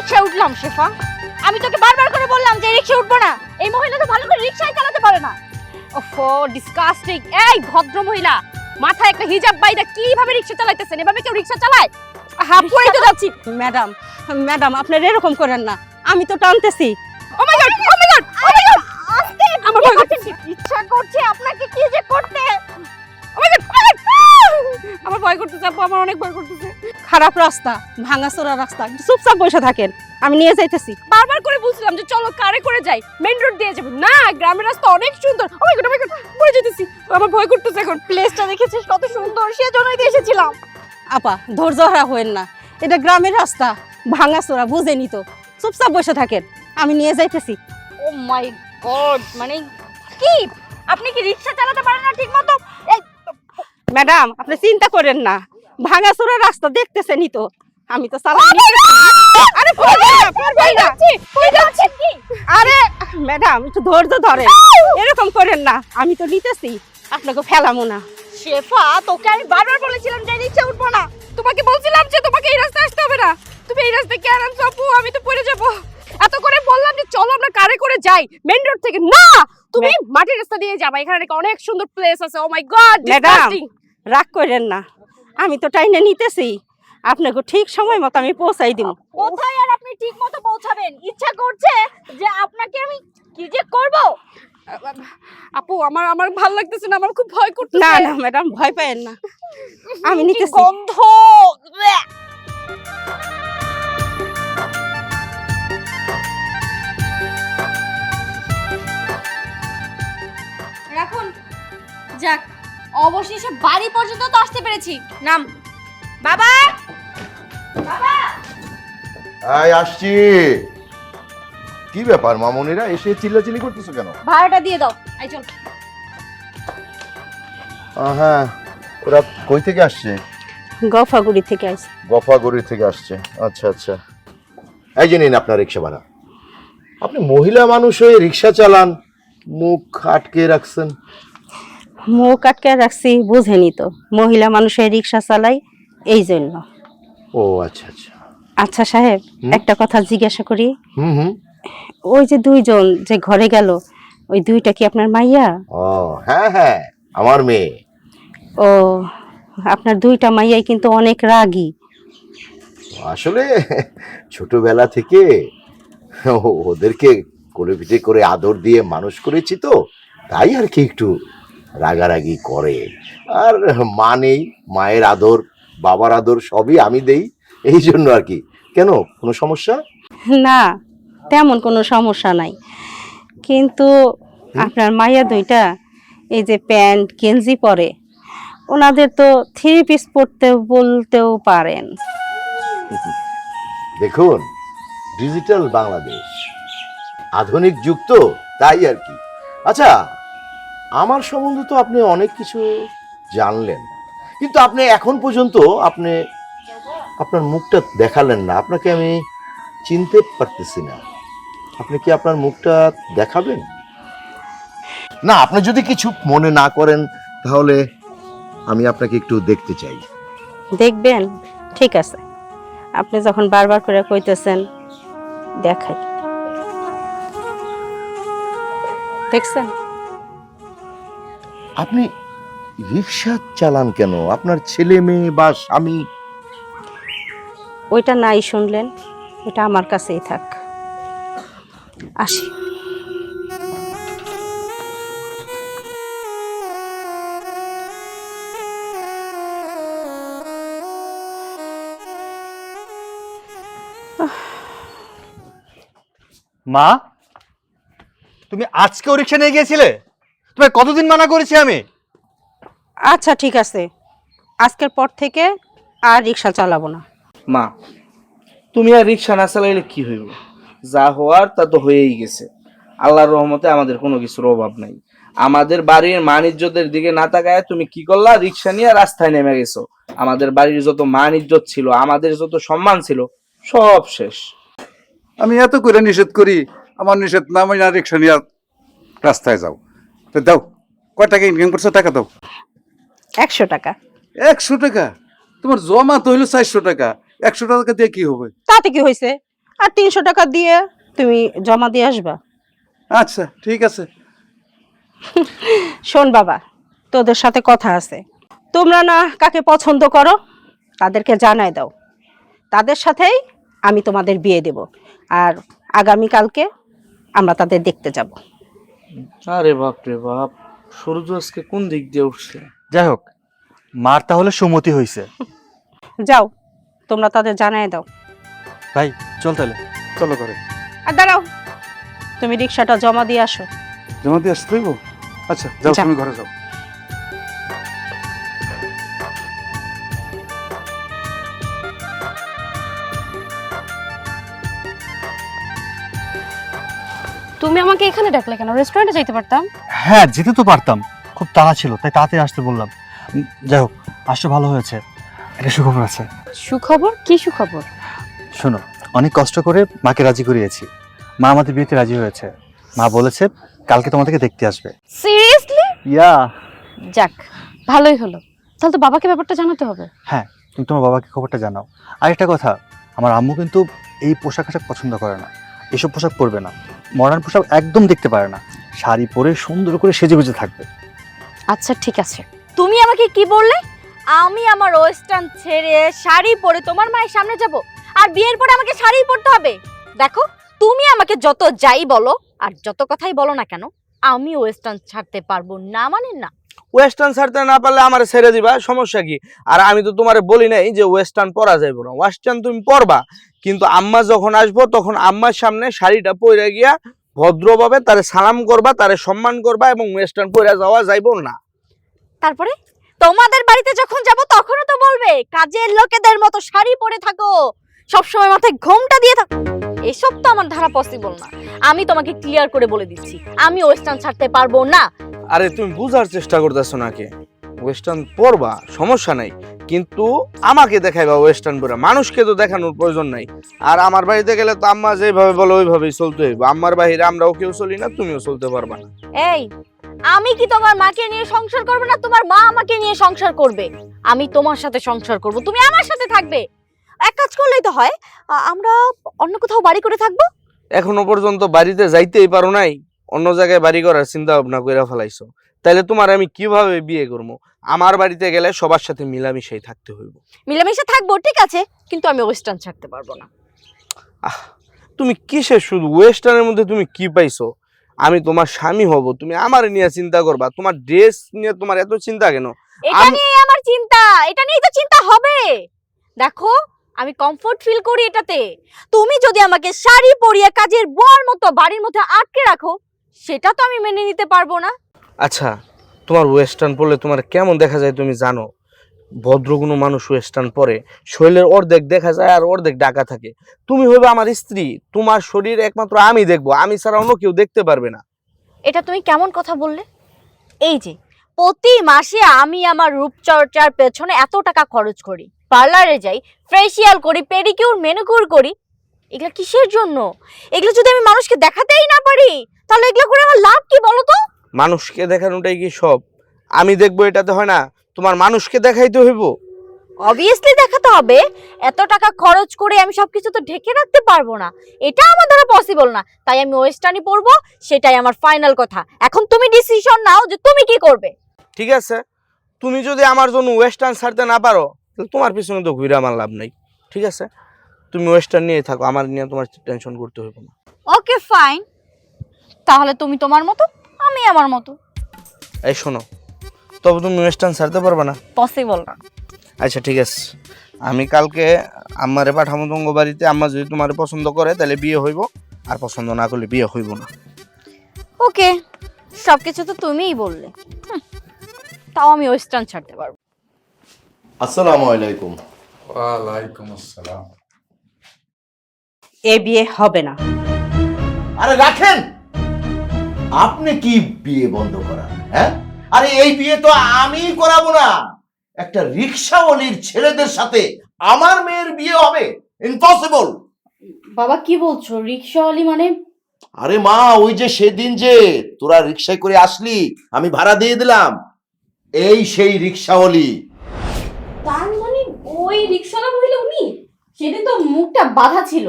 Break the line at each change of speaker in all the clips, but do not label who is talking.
রিকশায় উঠলাম শেফা। আমি তোকে বারবার করে বললাম যে রিকশায় উঠবো না। এই মহিলা তো ভালো করে রিকশাই চালাতে পারে না।
ওফো ডিসকাস্টিং। এই ভদ্র মহিলা, মাথায় একটা হিজাব বাইদা কিভাবে রিকশা চালাইতেছেন? এভাবে কেউ রিকশা চালায়? হাফওয়ে তো যাচ্ছি।
ম্যাডাম ম্যাডাম আপনারা এরকম করেন না, আমি তো টানতেছি।
ও মাই গড, ও মাই গড, ও মাই গড,
আস্তে,
আমার ভয় করতেছে।
ইচ্ছা করছে আপনাকে কি যে করতে।
ও মাই গড, আমার ভয় করতেছে আপু, আমার অনেক ভয় করতেছে।
খারাপ রাস্তা, ভাঙাচোরা রাস্তা, একটু চুপচাপ বসে থাকেন, আমি নিয়ে যাইতেছি।
বারবার করে বলছিলাম যে চলো কারে করে যাই, মেইন রোড দিয়ে যাব না, গ্রামের রাস্তা অনেক সুন্দর। ও মাই গড, পড়ে যেতেছি, আমার ভয় করতেছে এখন।
প্লেসটা দেখেছিস কত সুন্দর, সেজন্যই তো এসেছিলাম।
আপা ধৈর্য হারা হয়েন না, এটা গ্রামের রাস্তা, ভাঙাচোরা বুঝেনি তো, চুপচাপ বসে থাকেন, আমি নিয়ে যাইতেছি।
ও মাই গড, মানে কি আপনি কি রিকশা চালাতে পারেন না ঠিকমতো? এই
ম্যাডাম আপনি চিন্তা করেন না, ভাঙাচোরা রাস্তা দেখতেছেনই তো, আমি তো চালাই নিতেছি। আরে পড়বেন না, পড়বেন না।
কি
আরে ম্যাডাম একটু ধৈর্য ধরেন, এরকম করেন না, আমি তো নিতেছি, আপনাকে ফেলামো না।
শেফা, তোকে আমি বারবার বলেছিলাম যে রিকশা উঠবো না।
তোমাকে বলছিলাম যে তোমাকে এই রাস্তায় আসতে হবে না, তুমি এই রাস্তায় কেন আনছো আপু? আমি তো পড়ে যাব। এত করে বললাম যে চলো আমরা কারে করে যাই মেইন রোড থেকে, না তুমি মাটির রাস্তা দিয়ে যাবা, এখানে নাকি অনেক সুন্দর প্লেস আছে। ও মাই গড
ম্যাডাম
ডিসকাস্টিং।
রাগ করেন না, আমি তো টাইনে নিতেছি, আপনাকে ঠিক সময় মতো আমি পৌঁছাই দিব।
কোথায় আর আপনি ঠিকমতো পৌঁছাবেন? ইচ্ছা করছে যে আপনাকে আমি কি যে করব।
আপু আমার আমার ভালো লাগতেছে না, আমার খুব ভয় করতেছে।
না না ম্যাডাম ভয় পায়েন না, আমি
কি
নিতেছি।
গন্ধ।
রাখুন, যাক অবশেষে বাড়ি পর্যন্ত তো আসতে পেরেছি। নাম বাবা, বাবা।
আয় আসছি। কি ব্যাপার মামুনিরা এসে চিল্লাচিল্লি করতেছো কেন?
ভাড়াটা দিয়ে দাও। আই চল।
হ্যাঁ, ওরা কই থেকে আসছে?
গফাগুড়ি থেকে আসছি।
গফাগড়ি থেকে আসছে। আচ্ছা আচ্ছা, এই যে নিন আপনার রিক্সা ভাড়া। আপনি মহিলা মানুষ হয়ে রিক্সা চালান, মুখ আটকে রাখছেন।
মুখ আটকে রাখছি বুঝেনি তো, মহিলা মানুষের রিক্সা চালাই এই জন্য।
ও আচ্ছা আচ্ছা।
আচ্ছা সাহেব একটা কথা জিজ্ঞাসা করি,
হুম।
ওই যে দুইজন যে ঘরে গেল, ওই দুইটা কি আপনার মাইয়া?
ও হ্যাঁ হ্যাঁ, আমার মেয়ে।
ও আপনার দুইটা মাইয়াই কিন্তু অনেক রাগী।
আসলে ছোটবেলা থেকে ওদেরকে কোলে পিঠে করে আদর দিয়ে মানুষ করেছি তো, তাই আর কি একটু রাগারাগি করে। আর মা নেই, মায়ের আদর বাবার আদর সবই আমি দেই, এই জন্য আর কি। কেন, কোনো সমস্যা?
না তেমন কোনো সমস্যা নাই, কিন্তু আপনার মাইয়া দুইটা এই যে প্যান্ট গেঞ্জি পরে, ওনাদের তো থ্রি পিস পরতে বলতেও পারেন।
দেখুন, ডিজিটাল বাংলাদেশ, আধুনিক যুগ তো, তাই আর কি। আচ্ছা, আমার সম্বন্ধে তো আপনি অনেক কিছু জানলেন, কিন্তু আপনি এখন পর্যন্ত আপনার মুখটা দেখালেন না। আপনাকে আমি চিনতে পারতেছি না, আপনি কি আপনার মুখটা দেখাবেন? না, আপনি যদি কিছু মনে না করেন তাহলে আমি আপনাকে একটু দেখতে চাই।
দেখবেন? ঠিক আছে, আপনি যখন বারবার করে কইতেছেন দেখাই। দেখছেন?
আপনি রিক্সা চালান কেন? আপনার ছেলে মেয়ে বা স্বামী?
ওইটা নাই শুনলেন, ওটা আমার কাছেই থাক, আসি।
মা, তুমি আজকেও রিক্সা নিয়ে গিয়েছিলে? তোমায় কতদিন মানা করেছি আমি?
আচ্ছা ঠিক আছে, আজকের পর থেকে আর রিক্সা চালাবো না।
মা, তুমি আর রিক্সা না চালাইলে কি হইব? যা হওয়ার তা তো হয়েই গেছে। আল্লাহর রহমতে আমাদের কোনো কিছুর অভাব নাই। আমাদের বাড়ির মান ইজ্জতের দিকে না তাকায় তুমি কি করলা? রিক্সা নিয়ে রাস্তায় নেমে গেছো। আমাদের বাড়ির যত মান ইজ্জত ছিল, আমাদের যত সম্মান ছিল, সব শেষ।
আমি এত করে নিষেধ করি, আমার নিষেধ না মাইনা রিক্সা নিয়ে রাস্তায় যাও। তো দাও, কয় টাকা ইনকাম করছো? টাকা দাও।
100 টাকা।
100 টাকা? তোমার জমা তো হইলো 400 টাকা। 100 টাকা দিয়ে কি হবে?
তাতে কি হয়েছে? আর 300 টাকা দিয়ে তুমি জমা দিয়ে আসবা।
আচ্ছা ঠিক আছে।
শোন বাবা, তোদের সাথে কথা আছে। তোমরা না কাকে পছন্দ করো তাদেরকে জানাই দাও, তাদের সাথেই আমি তোমাদের বিয়ে দেব। আর আগামীকালকে আমরা তাদের দেখতে যাব।
আরে বাপ রে বাপ, সূর্য আজকে কোন দিক দিয়ে উঠছে।
যাই হোক, মার তাহলে সম্মতি হয়েছে।
যাও, তোমরা তাদের জানাই দাও।
ভাই চল তাহলে।
চলো করে
আর দাঁড়াও, তুমি রিক্সাটা জমা দিয়ে আসো।
জমা দিয়ে আসতে হইব। আচ্ছা যাও,
যা।
তুমি ঘরে যাও।
তুমি আমাকে এখানে ডাকলে কেন? রেস্টুরেন্টে যাইতে পারতাম।
হ্যাঁ যেতে তো পারতাম, খুব তাড়া ছিল তাই তাড়াতাড়ি আসতে বললাম। যাই হোক, আসতে ভালো হয়েছে। একটা সুখবর আছে।
সুখবর? কি সুখবর?
শোনো, অনেক কষ্ট করে মাকে রাজি করিয়েছি। মা আমাদের বিয়েতে রাজি হয়েছে। মা বলেছে কালকে তোমাদেরকে দেখতে আসবে।
সিরিয়াসলি?
ইয়া।
যাক, ভালোই হলো। তাহলে তো বাবাকে ব্যাপারটা জানাতে হবে।
হ্যাঁ, তুমি তোমার বাবাকে খবরটা জানাও। আরেকটা কথা, আমার আম্মু কিন্তু এই পোশাক আশাক পছন্দ করে না, এসব পোশাক পরবে না। মডার্ন পোশাক একদম দেখতে পারে না, শাড়ি পরে সুন্দর করে সেজে গুজে থাকবে।
আচ্ছা ঠিক আছে।
তুমি আমাকে কি বললে? আমি আমার ওয়েস্টার্ন ছেড়ে শাড়ি পরে তোমার মায়ের সামনে যাব, আর বিয়ের পরে আমাকে শাড়ি পরতে হবে? দেখো, তুমি আমাকে যত যাই বলো আর যত কথাই বলো না কেন, আমি ওয়েস্টার্ন ছাড়তে পারবো না, মানে না।
ওয়েস্টার্ন ছাড়তে না পারলে আমারে ছেড়ে দিবা, সমস্যা কি? আর আমি তো তোমারে বলি নাই যে ওয়েস্টার্ন পরা যাইব না, ওয়েস্টার্ন তুমি পরবা, কিন্তু আম্মা যখন আসবো তখন আম্মার সামনে শাড়িটা পরে গিয়া ভদ্রভাবে তারে সালাম করবা, তারে সম্মান করবা, এবং ওয়েস্টার্ন পরে যাওয়া যাইব না।
তারপরে তোমাদের বাড়িতে যখন যাব তখনও তো বলবে কাজের লোকেদের মতো শাড়ি পরে থাকো, সবসময় মাথায় ঘোমটা দিয়ে থাকো। এসব তো আমার ধারা পসিবল না। আমি তোমাকে ক্লিয়ার করে বলে দিচ্ছি, আমি ওয়েস্টার্ন ছাড়তে পারবো না।
আরে তুমি বুঝার চেষ্টা করতেছো নাকি? ওয়েস্টার্ন পরবা, সমস্যা নাই, কিন্তু আমাকে দেখাইবা ওয়েস্টার্ন পরে, মানুষকে তো দেখানোর প্রয়োজন নাই। আর আমার বাড়িতে গেলে তো আম্মা যেভাবে বলে ওইভাবেই চলতে হইব। আম্মার বাহিরে আমরাও কেউ চলি না, তুমিও চলতে পারবা না।
এই, আমি কি তোমার মাকে নিয়ে সংসার করবো না তোমার মা আমাকে নিয়ে সংসার করবে? আমি তোমার সাথে সংসার করব, তুমি আমার সাথে থাকবে। এক কাজ করলেই তো হয়, আমরা অন্য কোথাও বাড়ি করে থাকবো।
এখনো পর্যন্ত বাড়িতে যাইতেই পারো নাই, অন্য জায়গায় বাড়ি করার চিন্তা ভাবনা কইরা ফেলাইছো। তাইলে তোমার আমি কিভাবে বিয়ে করবো? আমার বাড়িতে গেলে সবার সাথে মিলামিশাই থাকতে হইব।
মিলেমিশে থাকবো, ঠিক আছে, কিন্তু আমি ওয়েস্টার্ন ছাড়তে পারবো না।
তুমি কিসের শুধু ওয়েস্টার্নের মধ্যে তুমি কি পাইছো? আমি তোমার স্বামী হব, তুমি আমার নিয়ে চিন্তা করবা, তোমার ড্রেস নিয়ে তোমার এত চিন্তা কেন?
এটা নিয়ে আমার চিন্তা, এটা নিয়েই তো চিন্তা হবে। দেখো, আমি কমফোর্ট ফিল করি এটাতে। তুমি যদি আমাকে শাড়ি পরিয়ে কাজের বর মতো বাড়ির মধ্যে আটকে রাখো, সেটা তো আমি মেনে নিতে পারবো না।
আচ্ছা, তোমার ওয়েস্টার্ন পরলে তোমার কেমন দেখা যায় তুমি জানো? ভদ্র কোনো মানুষ ওয়েস্টার্ন পরে শরীরের অর্ধেক দেখা যায় আর অর্ধেক ঢাকা থাকে। তুমি হইবে আমার স্ত্রী, তোমার শরীর একমাত্র আমি দেখবো, আমি ছাড়া অন্য কেউ দেখতে পারবে না।
এটা তুমি কেমন কথা বললে? এই যে প্রতি মাসে আমি আমার রূপচর্চার পেছনে এত টাকা খরচ করি, পার্লারে যাই, ফেসিয়াল করি, পেডিকিউর, ম্যানিকিউর করি, এগুলো কিসের জন্য? এগুলো যদি আমি মানুষকে দেখাতেই না পারি, তাহলে এগুলো করে আমার লাভ কি বলো তো?
মানুষকে দেখানোটাই কি সব? আমি দেখবো এটাতে হয় না, তোমার মানুষকে দেখাইতে হইব।
অবভিয়াসলি দেখাতে হবে। এত টাকা খরচ করে আমি সবকিছু তো ঢেকে রাখতে পারবো না, এটা আমার দ্বারা পসিবল না। তাই আমি ওয়েস্টার্নই পরবো, সেটাই আমার ফাইনাল কথা। এখন তুমি ডিসিশন নাও যে তুমি কি করবে।
ঠিক আছে, তুমি যদি আমার জন্য ওয়েস্টার্ন ছাড়তে না পারো, তাহলে তোমার পিছনে তো ঘুরে আমার লাভ নাই। ঠিক আছে, তুমি ওয়েস্টার্ন নিয়ে থাকো, আমার নিয়ে তোমার টেনশন করতে হইব না।
ওকে ফাইন, তাহলে তুমি তোমার মতো, আমি আমার মতো।
এই শোনো, তবে তুমি ওয়েস্টার্ন ছাড়তে পারবে না?
পসিবল না।
আচ্ছা ঠিক আছে, আমি কালকে আম্মারে পাঠাবো তোমার বাড়িতে। আম্মা যদি তোমার পছন্দ করে তাহলে বিয়ে হইব, আর পছন্দ না করলে বিয়ে হইব না।
ওকে, সবকিছু তো তুমিই বললে। তাও আমি ওয়েস্টার্ন ছাড়তে পারবো।
আসসালামু আলাইকুম।
ওয়ালাইকুম আসসালাম।
এ বিয়ে হবে না।
আরে রাখেন, আপনি কি বিয়ে বন্ধ করান? হ্যাঁ, আরে এই বিয়ে তো আমি করাবো না, একটা রিক্সাওয়ালির ছেলেদের সাথে আমার মেয়ের বিয়ে হবে? ইম্পসিবল।
বাবা কি বলছো? রিক্সাওয়ালি মানে?
আরে মা, ওই যে সেদিন যে তোরা রিক্সায় করে আসলি, আমি ভাড়া দিয়ে দিলাম, এই সেই রিক্সাওয়ালি।
তার মানে ওই রিকশাওয়ালা মহিলা উনি? সেদিন তো মুখটা বাঁধা ছিল।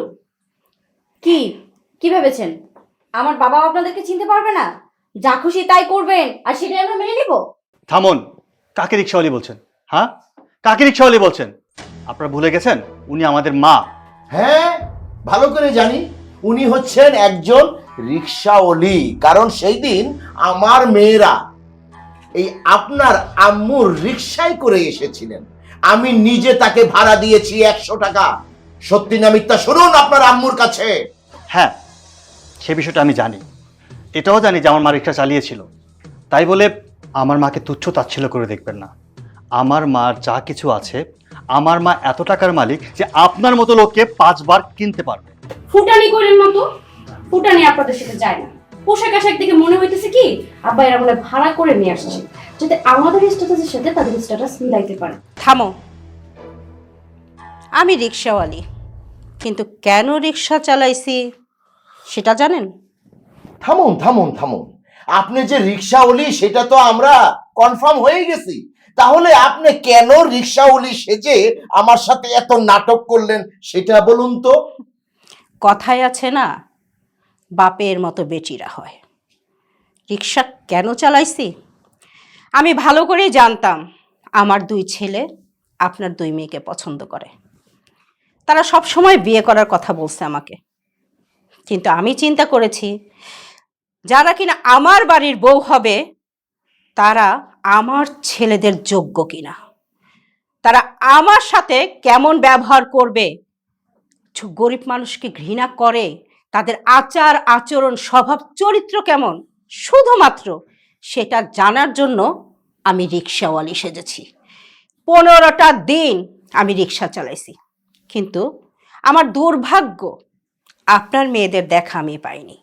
কি কি ভেবেছেন আমার বাবা আপনাদেরকে চিনতে পারবে না? যা খুশি তাই করবেন আর সেটাই আমরা মেনে নিব?
থামুন, কাকে রিক্সাওয়ালি বলছেন? হ্যাঁ, কাকে রিক্সাওয়ালি বলছেন? আপনারা ভুলে গেছেন উনি আমাদের মা।
হ্যাঁ, ভালো করে জানি উনি হচ্ছেন একজন রিক্সাওয়ালি, কারণ সেই দিন আমার মেয়েরা এই আপনার আম্মুর রিক্সায় করে এসেছিলেন। আমি নিজে তাকে ভাড়া দিয়েছি 100 টাকা। সত্যি না মিথ্যা শুনুন আপনার আম্মুর কাছে।
হ্যাঁ, সে বিষয়টা আমি জানি। এটাও জানি যে আমার মা রিক্সা চালিয়েছিল। তাই বলে আমার মাকে তুচ্ছ তাচ্ছিল্য করে দেখবেন না। আমার মার যা কিছু আছে, আমার মা এত টাকার মালিক যে আপনার মতো লোককে 5 বার কিনতে পারবে।
ফুটানি করেন না তো, ফুটানি আপনাদের সাথে যায় না। পোশাক আশাক দেখে মনে হইতেছে কি আব্বা এরা বলে ভাড়া করে নিয়ে আসছে, যাতে আমাদের স্ট্যাটাসের সাথে তাদের স্ট্যাটাস মিলাইতে পারে।
থামো, আমি রিক্সাওয়ালি, কিন্তু কেন রিক্সা চালাইছি সেটা জানেন?
থামুন থামুন থামুন, আপনি যে রিক্সাওয়ালি সেটা তো আমরা কনফার্ম হয়ে গেছি। তাহলে আপনি কেন রিক্সাওয়ালি সেজে আমার সাথে এত নাটক করলেন সেটা বলুন তো।
কথায় আছে না, বাপের মতো বেটিরা হয়। রিক্সা কেন চালাইছি? আমি ভালো করেই জানতাম আমার 2 ছেলে আপনার 2 মেয়েকে পছন্দ করে। তারা সব সময় বিয়ে করার কথা বলছে আমাকে, কিন্তু আমি চিন্তা করেছি যারা কিনা আমার বাড়ির বউ হবে তারা আমার ছেলেদের যোগ্য কিনা, তারা আমার সাথে কেমন ব্যবহার করবে, গরিব মানুষকে ঘৃণা করে, তাদের আচার আচরণ স্বভাব চরিত্র কেমন, শুধুমাত্র সেটা জানার জন্য আমি রিক্সাওয়ালি সেজেছি। 15টা দিন আমি রিক্সা চালাইছি, কিন্তু আমার দুর্ভাগ্য আপনার মেয়েদের দেখা আমি পাইনি।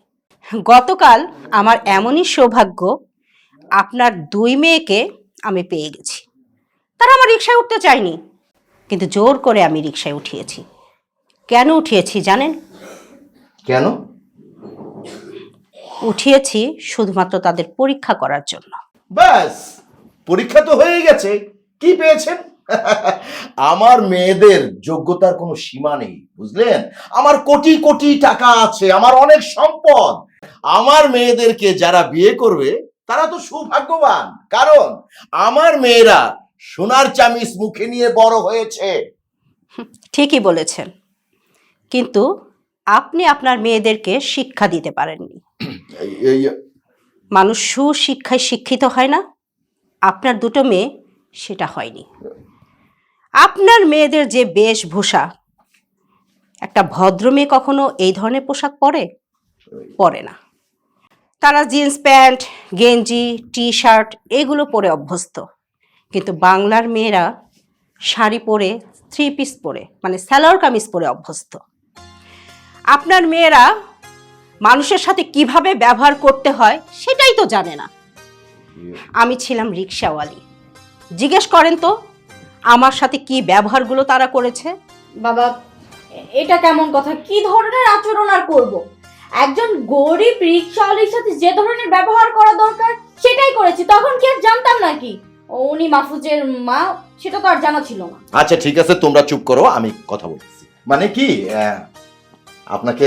গতকাল আমার এমনই সৌভাগ্য, আপনার 2 মেয়েকে আমি পেয়ে গেছি। তারা আমার রিক্সায় উঠতে চায়নি, কিন্তু জোর করে আমি রিক্সায় উঠিয়েছি। কেন উঠিয়েছি জানেন?
কেন?
উঠিয়েছি শুধুমাত্র তাদের পরীক্ষা করার জন্য।
ব্যাস, পরীক্ষা তো হয়ে গেছে। কি পেয়েছেন? আমার মেয়েদের যোগ্যতার কোনো সীমা নেই, বুঝলেন? আমার কোটি কোটি টাকা আছে, আমার অনেক সম্পদ। আমার মেয়েদেরকে যারা বিয়ে করবে তারা তো সৌভাগ্যবান, কারণ আমার মেয়েরা সোনার চামিচ মুখে নিয়ে বড় হয়েছে।
ঠিকই বলেছেন, কিন্তু আপনি আপনার মেয়েদেরকে শিক্ষা দিতে পারেননি। মানুষ সুশিক্ষায় শিক্ষিত হয় না? আপনার 2টো মেয়ে সেটা হয়নি। আপনার মেয়েদের যে বেশভূষা, একটা ভদ্র মেয়ে কখনো এই ধরনের পোশাক পরে না। তারা জিন্স প্যান্ট, গেঞ্জি, টি শার্ট এগুলো পরে অভ্যস্ত, কিন্তু বাংলার মেয়েরা শাড়ি পরে, 3 পিস পরে, মানে সালোয়ার কামিজ পরে অভ্যস্ত। আপনার মেয়েরা মানুষের সাথে কিভাবে ব্যবহার করতে হয় সেটাই তো জানে না। আমি ছিলাম রিক্সাওয়ালি, জিজ্ঞেস করেন তো আমার সাথে কি ব্যবহারগুলো তারা করেছে।
বাবা, এটা কেমন কথা? কি ধরনের আচরণ আর করব? একজন গরিব রিক্সাওয়ালির সাথে যে ধরনের ব্যবহার করা দরকার সেটাই করেছি। তখন কি আর জানতাম নাকি উনি মাহফুজের মা? সেটা তো আর জানা ছিল না।
আচ্ছা ঠিক আছে, তোমরা চুপ করো, আমি কথা বলতেছি। মানে কি, আপনাকে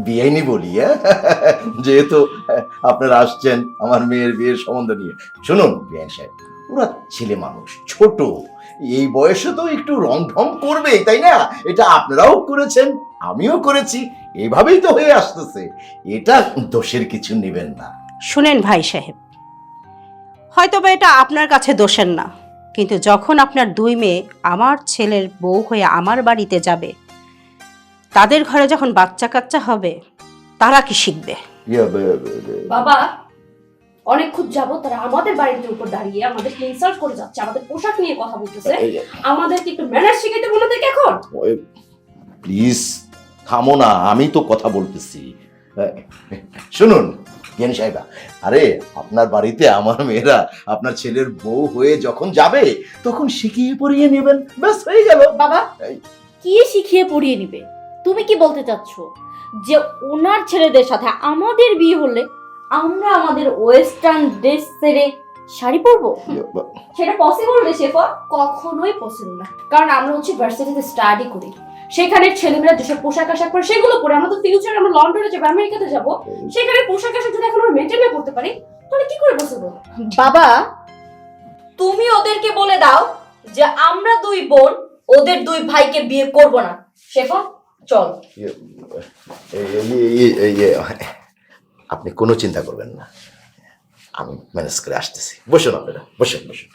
বিয়েনি বলি, যেহেতু আপনারা আসছেন আমার মেয়ের বিয়ের সম্বন্ধ নিয়ে। শুনুন বিআইন সাহেব, ওরা ছেলে মানুষ, ছোট, এই বয়সে তো একটু রং ঢং করবে, তাই না? এটা আপনারাও করেছেন, আমিও করেছি, এভাবেই তো হয়ে আসতেছে। এটা দোষের কিছু নেবেন না।
শুনেন ভাই সাহেব, হয়তোবা এটা আপনার কাছে দোষের না, কিন্তু যখন আপনার 2 মেয়ে আমার ছেলের বউ হয়ে আমার বাড়িতে যাবে, তাদের ঘরে যখন বাচ্চা কাচ্চা হবে, তারা কি শিখবে?
বাবা, অনেকক্ষণ যাবো তারা আমাদের বাড়ির উপর দাঁড়িয়ে আমাদেরকে ইনসাল্ট করে যাচ্ছে, আমাদের পোশাক নিয়ে কথা বলতেছে। আমাদেরকে একটু ম্যানার্স শিখাইতে বলে দেখ এখন।
প্লিজ থামো না, আমি তো কথা বলতেছি। শুনুন জ্ঞানী সাহেবা, আরে আপনার বাড়িতে আমার মেয়েরা আপনার ছেলের বউ হয়ে যখন যাবে তখন শিখিয়ে পড়িয়ে নেবেন, ব্যাস হয়ে গেল।
বাবা, কি শিখিয়ে পড়িয়ে নিবে? তুমি কি বলতে চাচ্ছ যে ওনার ছেলেদের সাথে আমাদের বিয়ে হলে আমরা আমাদের ওয়েস্টার্ন ড্রেস ছেড়ে শাড়ি পরবো? সেটা পসিবল রে শেফা? কখনোই পসিবল না, কারণ আমরা হচ্ছে ভার্সিটিতে স্টাডি করি।
সেখানে ছেলেমেয়েরা যেসব পোশাক আশাক পরে সেগুলো পরে আমরা তো ফিউচারে আমরা লন্ডনে যাবো, আমেরিকাতে যাবো, সেখানে পোশাক আশাক যদি এখন আমরা মেনটেন না করতে পারি তাহলে কি করে পসিবল?
বাবা, তুমি ওদেরকে বলে দাও যে আমরা দুই বোন ওদের দুই ভাইকে বিয়ে করব না। শেফা, চল।
আপনি কোনো চিন্তা করবেন না, আমি ম্যানেজ করে আসতেছি। বসুন আপনারা, বসুন বসুন।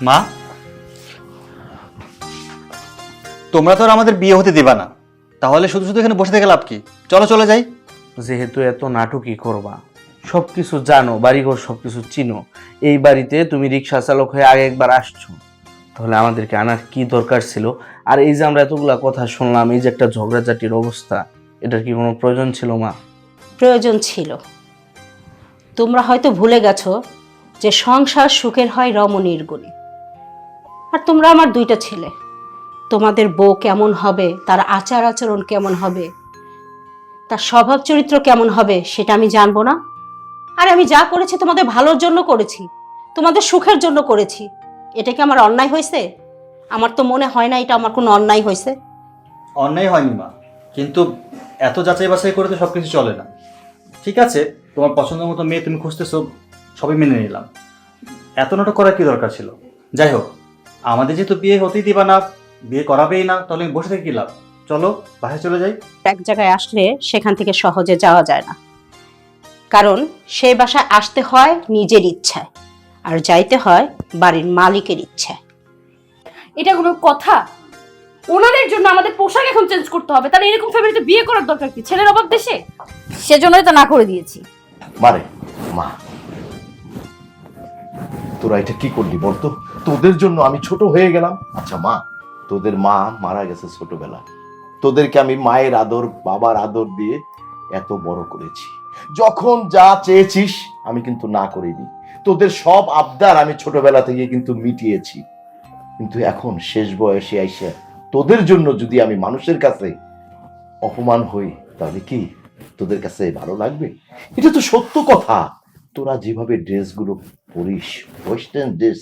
মা, তোমরা তো আর আমাদের বিয়ে হতে দিবা না, তাহলে শুধু শুধু এখানে বসে থেকে লাভ কি? চলো চলে যাই।
যেহেতু এত নাটকই করবা, সবকিছু জানো, বাড়িঘর সবকিছু চিনো, এই বাড়িতে তুমি রিক্সা চালক হয়ে আগে একবার আসছো, তাহলে আমাদেরকে আনার কি দরকার ছিল? আর এই যে আমরা এতগুলা কথা শুনলাম, এই যে একটা ঝগড়াঝাটির অবস্থা, এটার কি কোনো প্রয়োজন ছিল মা?
প্রয়োজন ছিল। তোমরা হয়তো ভুলে গেছো যে সংসার সুখের হয় রমণীর গুণে। আর তোমরা আমার দুইটা ছেলে, তোমাদের বউ কেমন হবে, তার আচার আচরণ কেমন হবে, তার স্বভাব চরিত্র কেমন হবে সেটা আমি জানবো না? আর আমি যা করেছি তোমাদের ভালোর জন্য করেছি, তোমাদের সুখের জন্য করেছি। এটা কি আমার অন্যায় হয়েছে? আমার তো মনে হয় না এটা আমার কোনো অন্যায় হয়েছে।
অন্যায় হয়নি মা, কিন্তু এত যাচাই বাছাই করে তো সব কিছু চলে না। ঠিক আছে, তোমার পছন্দের মতো মেয়ে তুমি খুঁজতেছো, সবই মেনে নিলাম। এত নাটক করার কি দরকার ছিল? যাই হোক, আমাদের যেহেতু বিয়ে হতেই দিবা না, বিয়ে করাবেই না, তাহলে বসে থেকে কি লাভ? চলো বাসায় চলে যাই।
এক জায়গায় আসলে সেখান থেকে সহজে যাওয়া যায় না, কারণ সেই বাসায় আসতে হয় নিজের ইচ্ছায়, আর যাইতে হয় বাড়ির মালিকের ইচ্ছায়।
এটা কোনো কথা? ওনাদের জন্য আমাদের পোশাক এখন চেঞ্জ করতে হবে, তাহলে এরকম ফ্যামিলিতে বিয়ে করার দরকার কি? ছেলের অভাব দেশে?
সেজন্যই তো না করে দিয়েছি।
মারে মা, তোরা এটা কি করলি বলতো? তোদের জন্য আমি ছোট হয়ে গেলাম। আচ্ছা মা, তোদের মা মারা গেছে ছোটবেলা, তোদেরকে আমি মায়ের আদর বাবার আদর দিয়ে এত বড় করেছি। যখন যা চেয়েছিস আমি কিন্তু না করিনি, তোদের সব আবদার আমি ছোটবেলা থেকে কিন্তু মিটিয়েছি। কিন্তু এখন শেষ বয়সে আইসা তোদের জন্য যদি আমি মানুষের কাছে অপমান হই, তাহলে কি তোদের কাছে ভালো লাগবে? এটা তো সত্য কথা। তোরা যেভাবে ড্রেসগুলো পরিস, ওয়েস্টার্ন ড্রেস,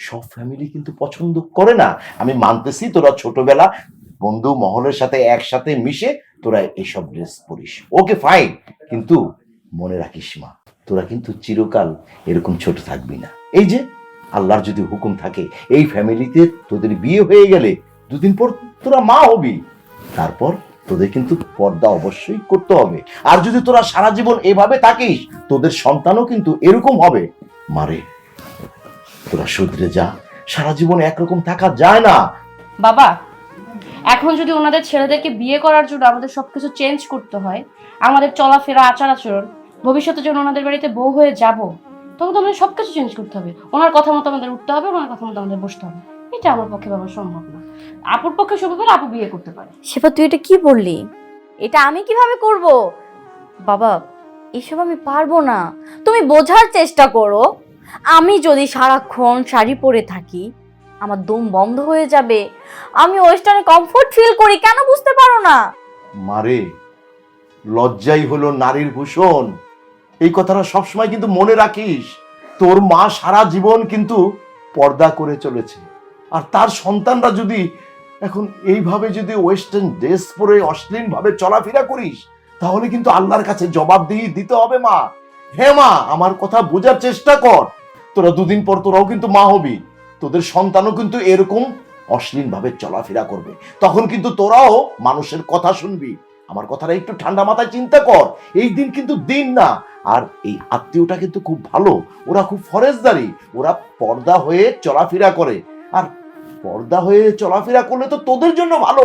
সব ফ্যামিলি কিন্তু পছন্দ করে না। আমি মানতেছি তোরা ছোটবেলা বন্ধু মহলের সাথে একসাথে মিশে তোরা এইসব ড্রেস পরিস, ওকে ফাইন, কিন্তু মনে রাখিস মা, তোরা কিন্তু চিরকাল এরকম ছোট থাকবি না। এই যে আল্লাহর যদি হুকুম থাকে, এই ফ্যামিলিতে তোদের বিয়ে হয়ে গেলে দুদিন পর তোরা মা হবি, তারপর তোদের কিন্তু পর্দা অবশ্যই করতে হবে। আর যদি তোরা সারা জীবন এভাবে থাকিস, তোদের সন্তানও কিন্তু এরকম হবে। মারে, তোরা শুধরে যা, সারা জীবন একরকম থাকা যায় না।
বাবা, এখন যদি ওনাদের ছেলেদেরকে বিয়ে করার জন্য আমাদের সবকিছু চেঞ্জ করতে হয়, আমাদের চলাফেরা আচার আচরণ, ভবিষ্যতে যখন ওনাদের বাড়িতে বউ হয়ে যাব, তখন তো আমাদের সবকিছু চেঞ্জ করতে হবে। ওনার কথা মতো আমাদের উঠতে হবে, ওনার কথা মতো আমাদের বসতে হবে। এটা আমার পক্ষে বাবা সম্ভব না। আপুর পক্ষে সম্ভব হলে আপু বিয়ে করতে পারে।
শেফা, তুই এটা কি বললি? এটা আমি কিভাবে করব? বাবা, এসব আমি পারবো না। তুমি বোঝার চেষ্টা করো। আমি যদি সারাক্ষণ শাড়ি পরে থাকি, আমার দম বন্ধ হয়ে যাবে। আমি ওয়েস্টার্নে কমফোর্ট ফিল করি, কেন বুঝতে পারো না?
মারে, লজ্জাই হলো নারীর ভূষণ, এই কথাটা সবসময় কিন্তু মনে রাখিস। তোর মা সারা জীবন কিন্তু পর্দা করে চলেছে, আর তার সন্তানরা যদি এখন এইভাবে যদি ওয়েস্টার্ন ড্রেস পরে অশ্লীল ভাবে চলাফেরা করিস, তাহলে কিন্তু আল্লাহর কাছে জবাবদিহি দিতে হবে মা। হ্যাঁ মা, আমার কথা বোঝার চেষ্টা কর। তোরা দুদিন পর তোরাও কিন্তু মা হবি, তোদের সন্তানও কিন্তু এরকম অশ্লীল ভাবে চলাফেরা করবে, তখন কিন্তু তোরাও মানুষের কথা শুনবি। আমার কথাটা একটু ঠান্ডা মাথায় চিন্তা কর। এই দিন কিন্তু দিন না। আর এই আত্মীয়টা কিন্তু খুব ভালো, ওরা খুব ফরেজদারি, ওরা পর্দা হয়ে চলাফেরা করে, আর পর্দা হয়ে চলাফেরা করলে তো তোদের জন্য ভালো।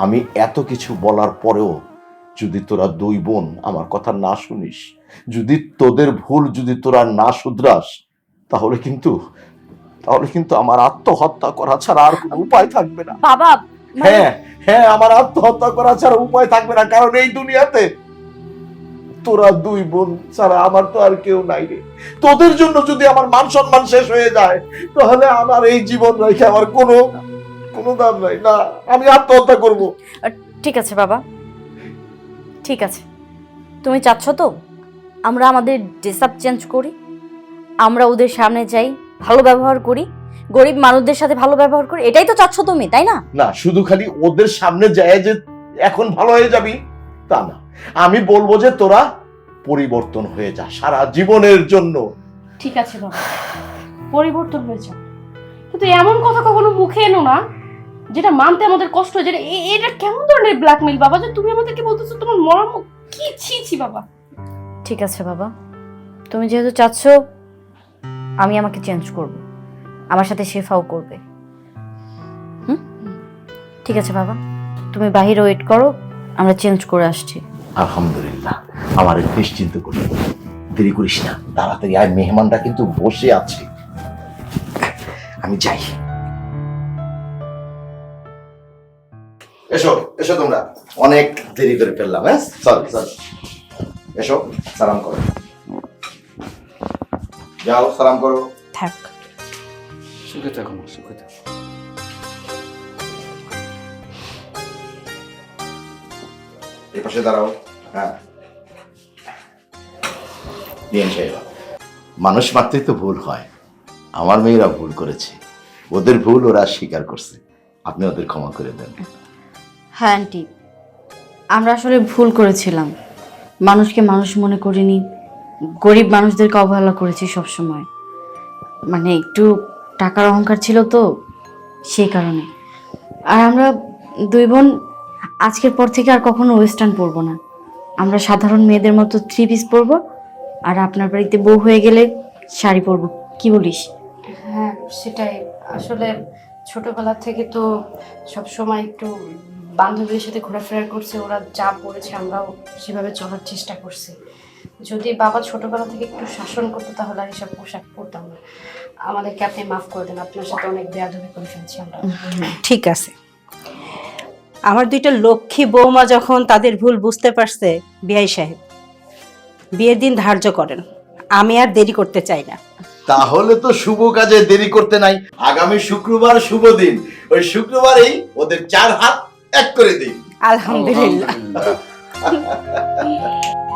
আমি এত কিছু বলার পরেও যদি তোরা দুই বোন আমার কথা না শুনিস, যদি তোদের ভুল যদি তোরা না শুধরাস, তাহলে কিন্তু আমার আত্মহত্যা করা ছাড়া আর কোনো উপায় থাকবে না।
বাবা,
হ্যাঁ হ্যাঁ, আমার আত্মহত্যা করা ছাড়া উপায় থাকবে না, কারণ এই দুনিয়াতে তোরা দুই বোন ছাড়া আমার তো আর কেউ নাই রে। তোদের জন্য যদি আমার মান সম্মান শেষ হয়ে যায়, তাহলে আমার এই জীবন রেখে আমার কোনো দাম নাই। না, আমি আত্মহত্যা করব।
ঠিক আছে বাবা, ঠিক আছে। তুমি চাচ্ছ তো আমরা আমাদের ড্রেস আপ চেঞ্জ করি, আমরা ওদের সামনে যাই, ভালো ব্যবহার করি, গরিব মানুষদের সাথে ভালো ব্যবহার করি, এটাই তো চাচ্ছ তুমি, তাই না?
না, শুধু খালি ওদের সামনে যায় যে এখন ভালো হয়ে যাবি তা না, আমি বলবো যে তোরা পরিবর্তন হয়ে যা সারা জীবনের জন্য।
ঠিক আছে বাবা, পরিবর্তন হয়েছে, কিন্তু এমন কথা কখনো মুখে এনো না যেটা মানতে আমাদের কষ্ট হয়। যেটা এটা কেমন ধরনের ব্ল্যাকমেইল বাবা, যে তুমি আমাদেরকে বলতেছো তোমার মরম কি? ছি বাবা।
ঠিক আছে বাবা, তুমি যেহেতু চাচ্ছ, আমি আমাকে চেঞ্জ করব, আমার সাথে শেফাও করবে। ঠিক আছে বাবা, তুমি বাহিরে ওয়েট করো, আমরা চেঞ্জ করে আসছি।
আলহামদুলিল্লাহ, আমার নিশ্চিন্ত করি, দেরি করিস না, তাড়াতাড়ি আয়, মেহমানটা কিন্তু বসে আছে। আমি যাই। এসো এসো, তোমরা অনেক দেরি করে ফেললাম। হ্যাঁ, সরি সরি, এসো, সালাম করো, যাও সালাম করো।
থাক।
সুখে থাকো, সুখে থাকো।
এই পাশে দাঁড়াও। হ্যাঁ, বিয়ান সাহেবা, মানুষ মাত্রই তো ভুল হয়, আমার মেয়েরা ভুল করেছে, ওদের ভুল ওরা স্বীকার করছে, আপনি ওদের ক্ষমা করে দেন।
হ্যাঁ আন্টি, আমরা আসলে ভুল করেছিলাম, মানুষকে মানুষ মনে করিনি, গরিব মানুষদেরকে অবহেলা করেছি সবসময়। মানে একটু টাকার অহংকার ছিল তো, সেই কারণে। আর আমরা দুই বোন আজকের পর থেকে আর কখনো ওয়েস্টার্ন পরবো না, আমরা সাধারণ মেয়েদের মতো 3 পিস পরবো, আর আপনার বাড়িতে বউ হয়ে গেলে শাড়ি পরবো। কি বলিস?
হ্যাঁ সেটাই, আসলে ছোটবেলা থেকে তো সব সময় একটু বান্ধবীদের সাথে ঘোরাফেরা করছে, ওরা যা পড়েছে আমরাও সেভাবে চলার চেষ্টা করছি। যদি বাবা ছোটবেলা থেকে একটু শাসন করতো তাহলে আর এসব পোশাক পরতাম না। আমাদেরকে আপনি মাফ করে দেন, আপনার সাথে অনেক বেয়াদবি করে ফেলছি আমরা।
ঠিক আছে, আমার দুইটা লক্ষ্মী বৌমা যখন তাদের ভুল বুঝতে পারছে, বিআই সাহেব বিয়ের দিন ধার্য করেন, আমি আর দেরি করতে চাই না।
তাহলে তো শুভ কাজে দেরি করতে নাই, আগামী শুক্রবার শুভ দিন, ওই শুক্রবারেই ওদের 4 হাত এক করে দিন।
আলহামদুলিল্লাহ।
আলহামদুলিল্লাহ।